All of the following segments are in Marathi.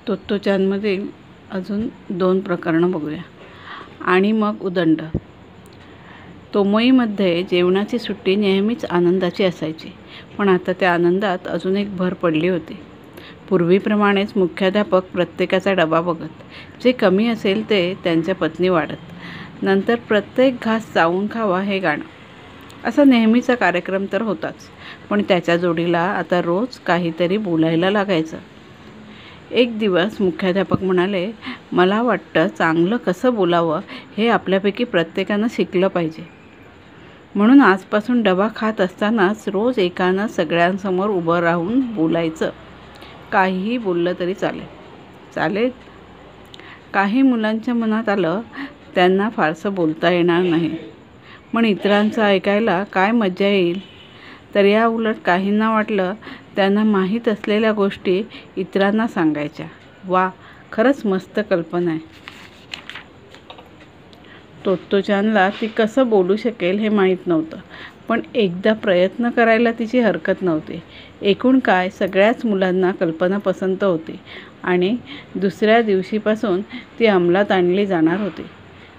तोत्तोचानमधील अजून 2 प्रकरणं बघूया. आणि मग उदंड. तोमोईमध्ये जेवणाची सुट्टी नेहमीच आनंदाची असायची, पण आता त्या आनंदात अजून एक भर पडली होती. पूर्वीप्रमाणेच मुख्याध्यापक प्रत्येकाचा डबा बघत, जे कमी असेल ते त्यांच्या पत्नी वाढत, नंतर प्रत्येक घास चावून खावा हे गाणं. असा नेहमीचा कार्यक्रम तर होताच, पण त्याच्या जोडीला आता रोज काहीतरी बोलायला लागायचं. एक दिवस मुख्याध्यापक म्हणाले, मला वाटतं चांगलं कसं बोलावं हे आपल्यापैकी प्रत्येकानं शिकलं पाहिजे. म्हणून आजपासून डबा खात असतानाच रोज एकानं सगळ्यांसमोर उभं राहून बोलायचं. काहीही बोललं तरी चालेल. काही मुलांच्या मनात आलं, त्यांना फारसं बोलता येणार नाही, पण इतरांचं ऐकायला काय मजा येईल. तर या उलट काहींना वाटलं, त्यांना माहीत असलेल्या गोष्टी इतरांना सांगायच्या. वा, खरंच मस्त कल्पना आहे. तोत्तोचानला ती कसं बोलू शकेल हे माहीत नव्हतं, पण एकदा प्रयत्न करायला तिची हरकत नव्हती. एकूण काय, सगळ्याच मुलांना कल्पना पसंत होती आणि दुसऱ्या दिवशीपासून ती अंमलात आणली जाणार होती.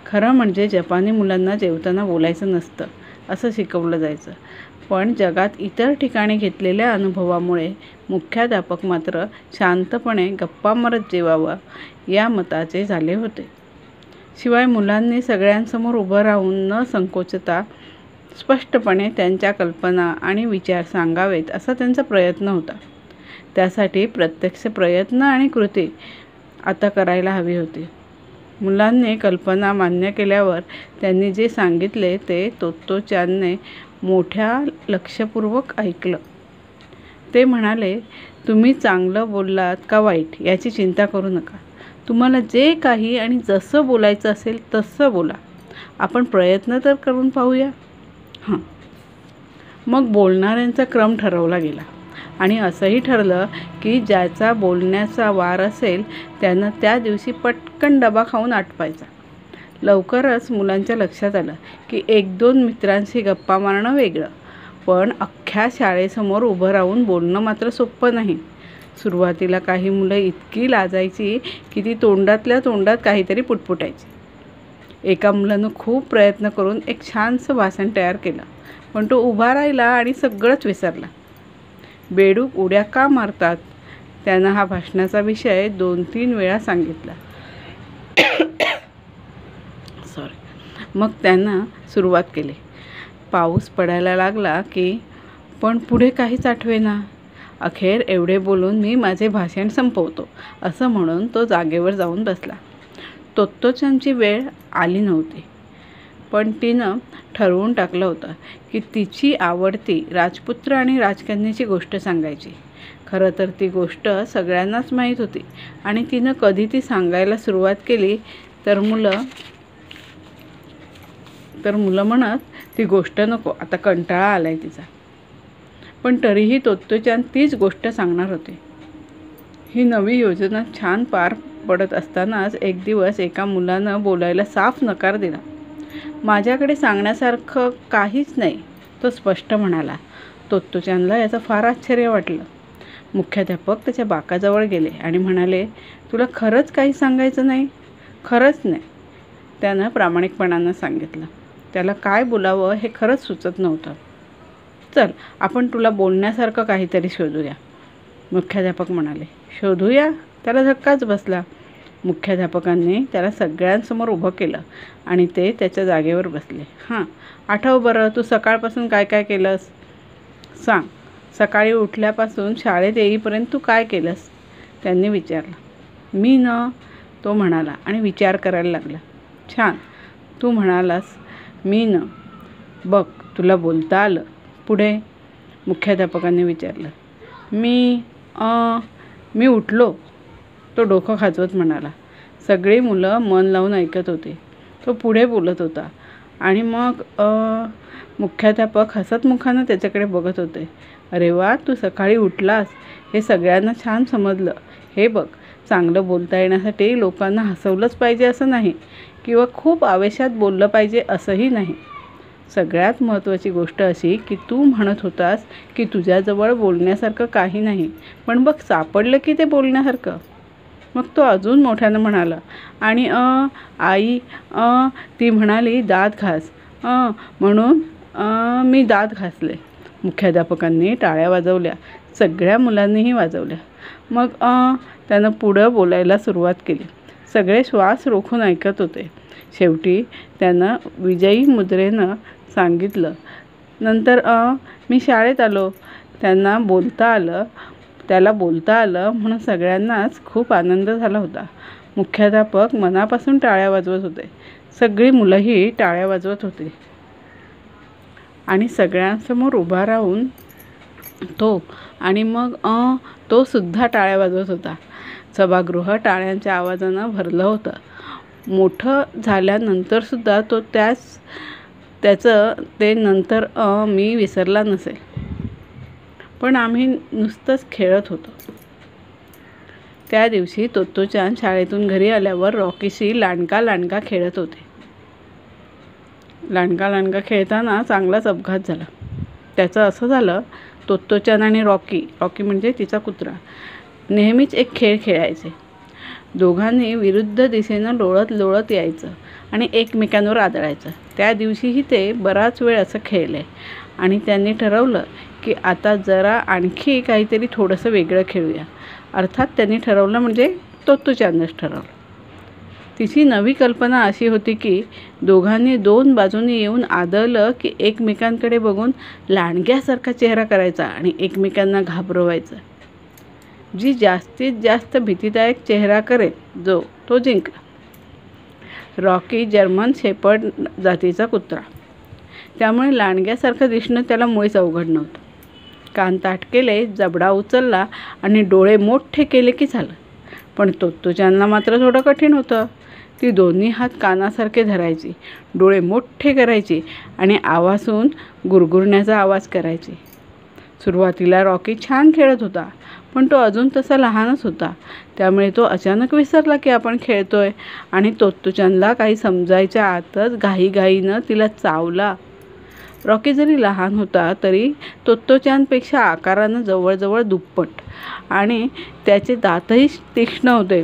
खरं म्हणजे जपानी मुलांना जेवताना बोलायचं नसतं असं शिकवलं जायचं, पण जगात इतर ठिकाणी घेतलेल्या अनुभवामुळे मुख्याध्यापक मात्र शांतपणे गप्पा मारत जेवावं या मताचे झाले होते. शिवाय मुलांनी सगळ्यांसमोर उभं राहून न संकोचता स्पष्टपणे त्यांच्या कल्पना आणि विचार सांगावेत असा त्यांचा प्रयत्न होता. त्यासाठी प्रत्यक्ष प्रयत्न आणि कृती आता करायला हवी होती. मुलांनी कल्पना मान्य केल्यावर त्यांनी जे सांगितले ते तोत्तोचानने मोठ्या लक्षपूर्वक ऐकलं. ते म्हणाले, तुम्ही चांगलं बोललात का वाईट याची चिंता करू नका. तुम्हाला जे काही आणि जसं बोलायचं असेल तसं बोला. आपण प्रयत्न तर करून पाहूया. मग बोलणाऱ्यांचा क्रम ठरवला गेला आणि असंही ठरलं की ज्याचा बोलण्याचा वार असेल त्यानं त्या दिवशी पटकन डबा खाऊन आटपायचा. लवकरच मुलांच्या लक्षात आलं की 1-2 मित्रांशी गप्पा मारणं वेगळं, पण अख्ख्या शाळेसमोर उभं राहून बोलणं मात्र सोपं नाही. सुरुवातीला काही मुलं इतकी लाजायची की ती तोंडातल्या तोंडात काहीतरी पुटपुटायची. एका मुलानं खूप प्रयत्न करून एक छानसं भाषण तयार केलं, पण तो उभा राहिला आणि सगळंच विसरला. बेडूक उड्या का मारतात, त्यानं हा भाषणाचा विषय 2-3 वेळा सांगितला. मग त्यानं सुरुवात केली. पाऊस पडायला लागला की पण पुढे काहीच आठवेना. अखेर एवढे बोलून मी माझे भाषण संपवतो असं म्हणून तो जागेवर जाऊन बसला. तोत्तोचानची वेळ आली नव्हती, पण तिनं ठरवून टाकलं होतं की तिची आवडती राजपुत्र आणि राजकन्येची गोष्ट सांगायची. खरं तर ती गोष्ट सगळ्यांनाच माहीत होती आणि तिनं कधी ती सांगायला सुरुवात केली तर मुलं म्हणत, ती गोष्ट नको, आता कंटाळा आलाय तिचा. पण तरीही तोत्तोचान तीच गोष्ट सांगणार होते. ही नवी योजना छान पार पडत असतानाच एक दिवस एका मुलानं बोलायला साफ नकार दिला. माझ्याकडे सांगण्यासारखं काहीच नाही, तो स्पष्ट म्हणाला. तोत्तोचानला याचं फार आश्चर्य वाटलं. मुख्याध्यापक त्याच्या बाकाजवळ गेले आणि म्हणाले, तुला खरंच काही सांगायचं नाही? खरंच नाही, त्यानं प्रामाणिकपणानं सांगितलं. त्याला काय बोलावं हे खरंच सुचत नव्हतं. चल, आपण तुला बोलण्यासारखं काहीतरी शोधूया, मुख्याध्यापक म्हणाले. शोधूया? त्याला धक्काच बसला. मुख्याध्यापकांनी त्याला सगळ्यांसमोर उभं केलं आणि ते त्याच्या जागेवर बसले. आठव बरं, तू सकाळपासून काय काय केलंस? सांग. सकाळी उठल्यापासून शाळेत येईपर्यंत तू काय केलंस? त्यांनी विचारलं. मी न, तो म्हणाला आणि विचार करायला लागला. छान, तू म्हणालास मी न. बघ, तुला बोलता आलं. पुढे? मुख्याध्यापकांनी विचारलं. मी उठलो, तो डोकं खाजवत म्हणाला. सगळी मुलं मन लावून ऐकत होती. तो पुढे बोलत होता आणि मग मुख्याध्यापक हसत मुखानं त्याच्याकडे बघत होते. अरे वा, तू सकाळी उठलास हे सगळ्यांना छान समजलं. हे बघ, चांगलं बोलता येण्यासाठी लोकांना हसवलंच पाहिजे असं नाही, किंवा खूप आवेशात बोललं पाहिजे असंही नाही. सगळ्यात महत्त्वाची गोष्ट अशी की तू म्हणत होतास की तुझ्याजवळ बोलण्यासारखं काही नाही, पण बघ सापडलं की ते बोलण्यासारखं. मग तो अजून मोठ्यानं म्हणाला आणि आई ती म्हणाली दात घास म्हणून मी दात घासले. मुख्याध्यापकांनी टाळ्या वाजवल्या. सगळ्या मुलांनीही वाजवल्या. मग त्यानं पुढं बोलायला सुरुवात केली. सगळे श्वास रोखून ऐकत होते. शेवटी त्यानं विजयी मुद्रेनं सांगितलं, नंतर मी शाळेत आलो. त्याला बोलता आलं म्हणून सगळ्यांनाच खूप आनंद झाला होता. मुख्याध्यापक मनापासून टाळ्या वाजवत होते. सगळी मुलंही टाळ्या वाजवत होती आणि सगळ्यांसमोर उभा राहून मग तो सुद्धा टाळ्या वाजवत होता. सभागृह टाळ्यांच्या आवाजानं भरलं होतं. मोठं झाल्यानंतर सुद्धा तो त्याचं ते नंतर मी विसरला नसेल. पण आम्ही नुसतंच खेळत होतो. त्या दिवशी तोत्तोचान शाळेतून घरी आल्यावर रॉकीशी लांडका खेळत होते. लांडका खेळताना चांगलाच अपघात झाला. त्याचं असं झालं, तोत्तोचान आणि रॉकी म्हणजे तिचा कुत्रा नेहमीच एक खेळ खेळायचे. दोघांनी विरुद्ध दिशेनं लोळत यायचं आणि एकमेकांवर आदळायचं. त्या दिवशीही ते बराच वेळ असं खेळले आणि त्यांनी ठरवलं की आता जरा आणखी काहीतरी थोडंसं वेगळं खेळूया. अर्थात त्यांनी ठरवलं म्हणजे तोत्तोचानच ठरवलं. तिची नवी कल्पना अशी होती की दोघांनी दोन बाजूंनी येऊन आदळलं की एकमेकांकडे बघून लांडग्यासारखा चेहरा करायचा आणि एकमेकांना घाबरवायचं. जी जास्तीत जास्त भीतीदायक चेहरा करेल तो जिंकला. रॉकी जर्मन शेपर्ड जातीचा कुत्रा, त्यामुळे लांडग्यासारखं दिसणं त्याला मुळीच अवघड नव्हतं. कान ताठ केले, जबडा उचलला आणि डोळे मोठे केले की झालं. पण तोत्तोचानला मात्र थोडं कठीण होतं. ती दोन्ही हात कानासारखे धरायची, डोळे मोठे करायची आणि आवाजून गुरगुरण्याचा आवाज करायची. सुरुवातीला रॉकी छान खेळत होता, पण तो अजून तसा लहानच होता. त्यामुळे तो अचानक विसरला की आपण खेळतोय आणि तोत्तोचानला काही समजायच्या आतच घाईघाईनं तिला चावला. रॉकी जरी लहान होता तरी तोत्तोचानपेक्षा आकारानं जवळजवळ दुप्पट आणि त्याचे दातही तीक्ष्ण होते.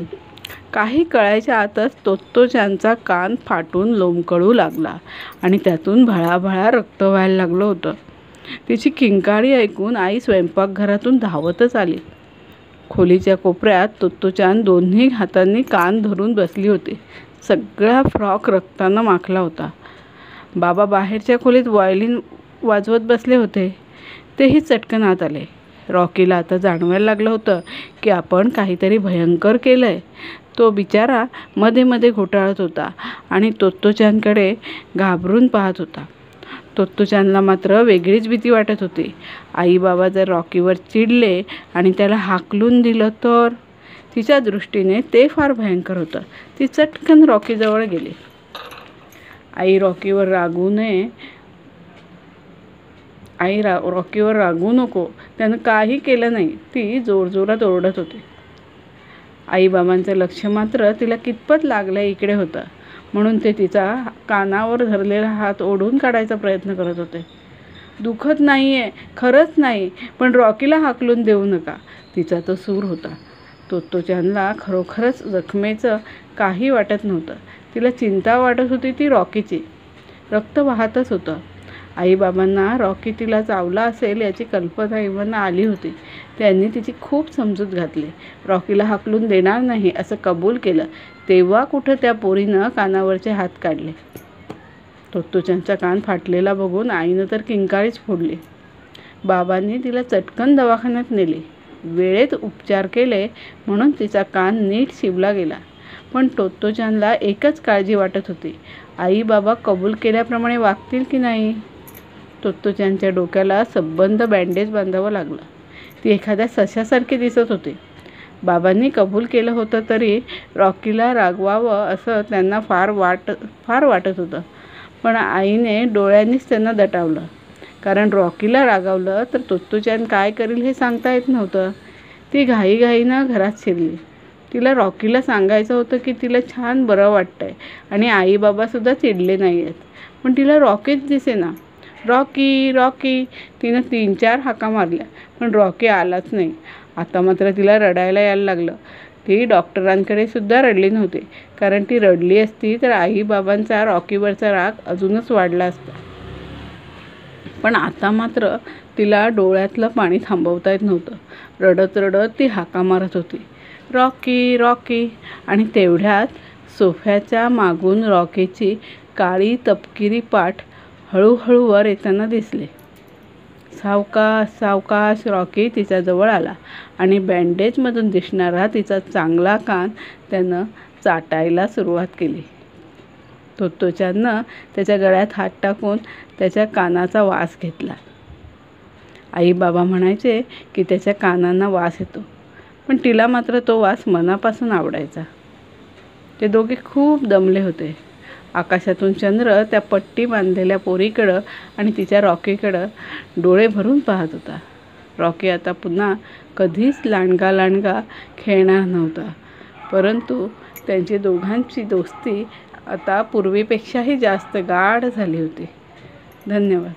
काही कळायच्या आतच तोत्तोचानचा कान फाटून लोंबकळू लागला आणि त्यातून भळाभळा रक्त व्हायला लागलं होतं. तिची किंकाळी ऐकून आई स्वयंपाकघरातून धावतच आली. खोलीच्या कोपऱ्यात तोत्तोचान दोन्ही हातांनी कान धरून बसली होती. सगळा फ्रॉक रक्तानं माखला होता. बाबा बाहेरच्या खोलीत व्हायोलिन वाजवत बसले होते. तेही चटकन आत आले. रॉकीला आता जाणवायला लागलं होतं की आपण काहीतरी भयंकर केलंय. तो बिचारा मध्ये घोटाळत होता आणि तोत्तोचानकडे घाबरून पाहत होता. तोत्तोचानला मात्र वेगळीच भीती वाटत होती. आई बाबा जर रॉकीवर चिडले आणि त्याला हाकलून दिलं तर तिच्या दृष्टीने ते फार भयंकर होतं. ती चटकन रॉकीजवळ गेली. आई रॉकीवर रागवू नको, त्यानं काही केलं नाही, ती जोरजोरात ओरडत होती. आईबाबांचं लक्ष मात्र तिला कितपत लागलंय इकडे होतं, म्हणून ते तिचा कानावर धरलेला हात ओढून काढायचा प्रयत्न करत होते. दुखत नाहीये, खरंच नाही, पण रॉकीला हाकलून देऊ नका, तिचा तो सूर होता. तोत्तोचानला खरोखरच जखमेचं काही वाटत नव्हतं. तिला चिंता वाटत होती ती रॉकीची. रक्त वाहतच होतं. आईबाबांना रॉकी तिला चावला असेल याची कल्पना इवांना आली होती. त्यांनी तिची खूप समजूत घातली. रॉकीला हाकलून देणार नाही असं कबूल केलं. तेव्हा कुठं त्या पोरीनं कानावरचे हात काढले. तोत्तोचानचा कान फाटलेला बघून आईनं तर किंकाळीच फोडली. बाबांनी तिला चटकन दवाखान्यात नेली. वेळेत उपचार केले म्हणून तिचा कान नीट शिवला गेला. पण तोत्तोचानला एकच काळजी वाटत होती, आई बाबा कबूल केल्याप्रमाणे वागतील की नाही. तोत्तोचानच्या डोक्याला सबंध बँडेज बांधावं लागलं. ती एखाद्या सशासारखी दिसत होती. बाबांनी कबूल केलं होतं तरी रॉकीला रागवावं असं त्यांना फार वाटत होतं. पण आईने डोळ्यांनीच त्यांना दटावलं. कारण रॉकीला रागावलं तर तोत्तोचान काय करेल हे सांगता येत नव्हतं. ती घाईघाईनं घरात शिरली. तिला रॉकीला सांगायचं होतं की तिला छान बरं वाटतंय आणि आई बाबासुद्धा चिडले नाही आहेत. पण तिला रॉकीच दिसेना. रॉकी तिनं 3-4 हाका मारल्या, पण रॉकी आलाच नाही. आता मात्र तिला रडायला यायला लागलं. ती डॉक्टरांकडे सुद्धा रडली नव्हती, कारण ती रडली असती तर आईबाबांचा रॉकीवरचा राग अजूनच वाढला असता. पण आता मात्र तिला डोळ्यातलं पाणी थांबवता येत नव्हतं. रडत रडत ती हाका मारत होती, रॉकी रॉकी. आणि तेवढ्यात सोफ्याच्या मागून रॉकीची काळी तपकिरी पाठ हळूहळू वर येताना दिसले. सावकाश सावकाश रॉकी तिच्याजवळ आला आणि बँडेजमधून दिसणारा तिचा चांगला कान त्यानं चाटायला सुरुवात केली. तोत्तोचाननं त्याच्या गळ्यात हात टाकून त्याच्या कानाचा वास घेतला. आई बाबा म्हणायचे की त्याच्या कानांना वास येतो, पण तिला मात्र तो वास मनापासून आवडायचा. ते दोघे खूप दमले होते. आकाशातून चंद्र त्या पट्टी बांधलेल्या पोरीकडं आणि तिच्या रॉकीकडं डोळे भरून पाहत होता. रॉकी आता पुन्हा कधीच लांडगा लांडगा खेळणार नव्हता, परंतु त्यांची दोघांची दोस्ती आता पूर्वीपेक्षाही जास्त गाढ झाली होती. धन्यवाद.